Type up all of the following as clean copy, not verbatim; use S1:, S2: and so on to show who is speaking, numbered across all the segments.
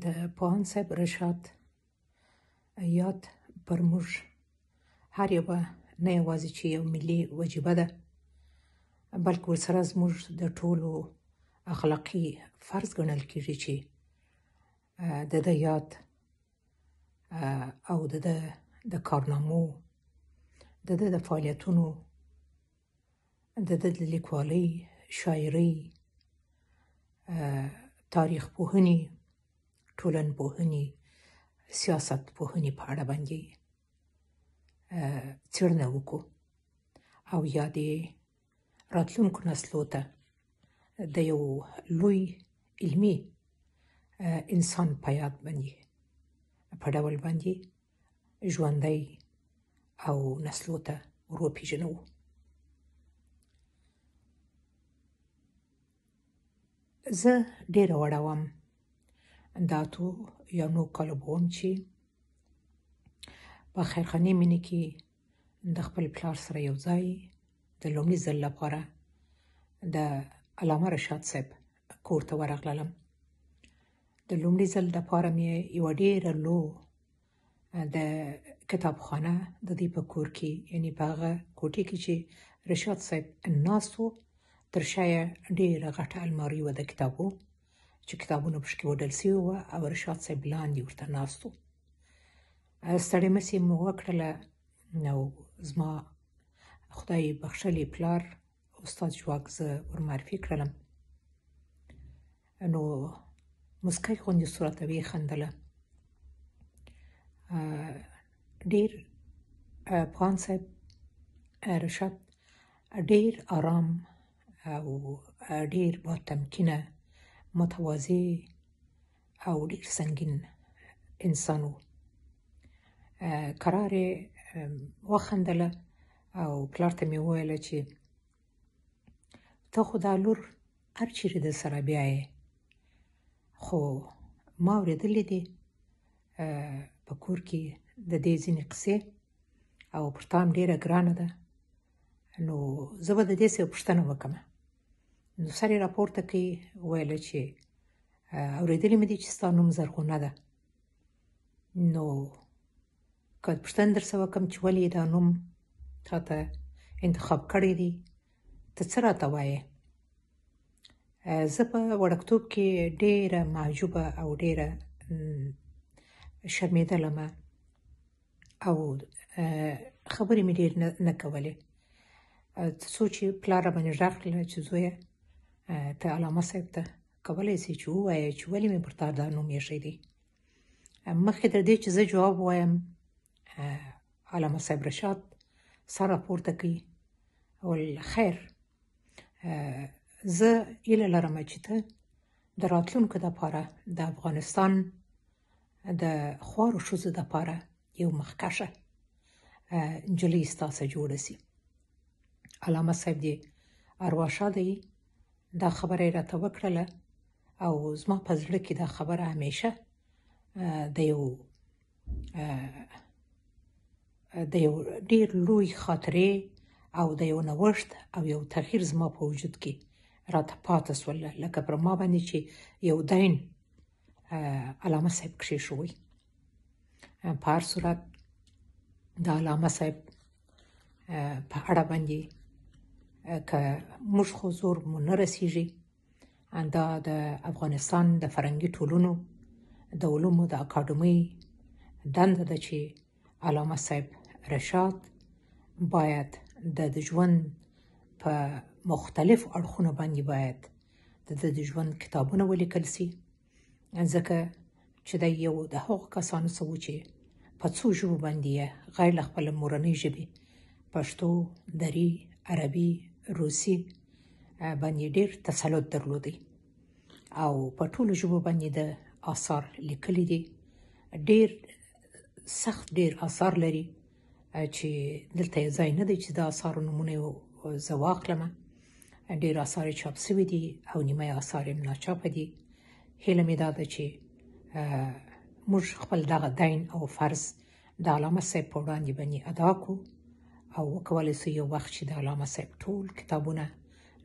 S1: د پوهاند صاحب رشاد یاد پر موږ هر یوه نه یوازې چې یو ملي وجیبه ده، بلکې ورسره زموږ د ټولو اخلاقي فرض ګڼل کېږي چې د ده یاد او د کارنامو، د ده د فعالیتونو، د ده د لیکوالۍ، شاعرۍ، تاریخ پوهنې، ټولنپوهنې، سیاست پوهنې په اړه باندې څېړنه وکړو او یا د راتلونکو نسلو ته د یو لوی علمي انسان په یاد باندې په ډول باندې ژوندی او نسلو ته وروپېژنو. زه ډېره وړه وم، د 8 یا 9 کالو به وم چې په خیرخانې مینې کې د خپل پلار سره یو ځای د لومړي ځل لپاره د علامه رشاد صاحب کور ته ورغلم. د لومړي ځل لپاره مې یوه ډېره لو د کتابخانه د دې په کور کې، یعنې په هغه کوټې کې چې رشاد صاحب ناست و، تر شا یې ډېره غټه المارۍ وه د کتابو چې کتابونه پکې وډل سوي وه او رشاد صاحب لاندې ورته ناست و. ستړې مسې مو وکړله او زما خدای بخښلی پلار استاد جواک زه ورمعرفي کړلم، نو مسکی غوندې صورت ویې خندله. ډېر پوهاند صاحب رشاد ډېر آرام او ډېر با تمکینه، متواضع او ډېر سنګین انسان و. کرار یې وخندله او پلار ته مې وویله چې ته خو دا لور هر چیرې د سره بیایې، خو ما اورېدلې دي په کور کې د دې ځینې قصې او پر تا هم ډېره ګرانه ده، نو زه به د دې څه پوښتنه وکړم. نو سر یې راپورته کړي، ویله چې اورېدلې مې دي چې ستا نوم زرغونه ده، نو که پوښتنه در څه وکړم چې ولې دا نوم تا ته انتخاب کړی دی، ته څه راته وایې؟ زه په وړکتوب کې ډېره معجوبه او ډېره شرمېدلم او خبرې مې ډېر نه کولې، تر څو چې پلار راباندې غږ کړله چې زویه ته علامه صاحب ته کولی سې چې ووایې چې ولې مې پر تا دا نوم ایښی دی. مخکې تر دې چې زه جواب ووایم، علامه صاحب رشاد سر راپورته کوي، ویل خیر، زه هیله لرم چې ته د راتلونکو دپاره د افغانستان د خوارو ښځو دپاره یو مخکشه نجلۍ ستا څخه جوړه سي. علامه صاحب دې اروا ښاده یې، دا خبره یې راته وکړله او زما په زړه کې دا خبره همیشه د یو ډېر لوی خاطرې او د یو نوښت او یو تغییر زما په وجود کې راته پاته سوله، لکه پر ما باندې چې یو دین علامه صاحب کښېښوی. په هر صورت د علامه صاحب په اړه باندې که موږ خو زور مو نه رسیږي، دا د افغانستان د فرهنګي ټولنو د علومو د اکاډمۍ دنده ده چې علامه صاحب رشاد باید د ژوند په مختلف اړخونو باندې باید د ژوند کتابونه ولیکل سي، ځکه چې دی یو د هغو کسانو څخه و چې په څو ژبو باندې غیر له خپله مورنۍ ژبې پښتو، دري، عربي، روسي باندې ډېر تسلط درلودی او په ټولو ژبو باندې د آثار لیکلي دي. ډېر سخت ډېر آثار لري چې دلته یې ځای نه دی چې د آثارو نومونه زه واخلم. ډېر آثار یې چاپ سوي دي او نیمه آثار یې ناچاپه دي. هیله مې دا ده چې موږ خپل دغه دین او فرض د علامه صاحب په وړاندې باندې ادا کړو او وکولی سو یو وخت چې د علامه صاحب ټول کتابونه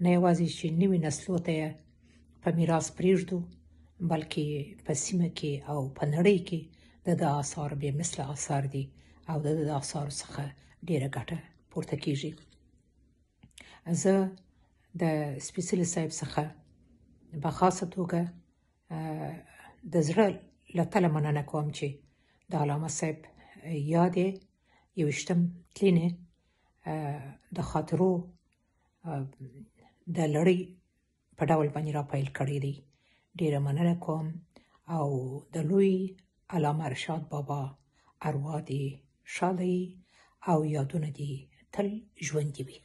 S1: نه یوازې چې نوي نسلو ته یې په میراث پرېږدو، بلکې په سیمه کې او په نړۍ کې د آثار بې مثله آثار دي او د آثار څخه ډیره ګټه پورته کیږي. زه د سپیڅلي صاحب څخه په خاصه توګه د زړه له تله مننه کوم چې د علامه صاحب یادې 21 تلینې د خاطرو د لړۍ په ډول باندې را پیل کړی دی. ډیره مننه کوم او د لوی علامه رشاد بابا اروا دې ښاده او یادونه دې تل ژوندي وي.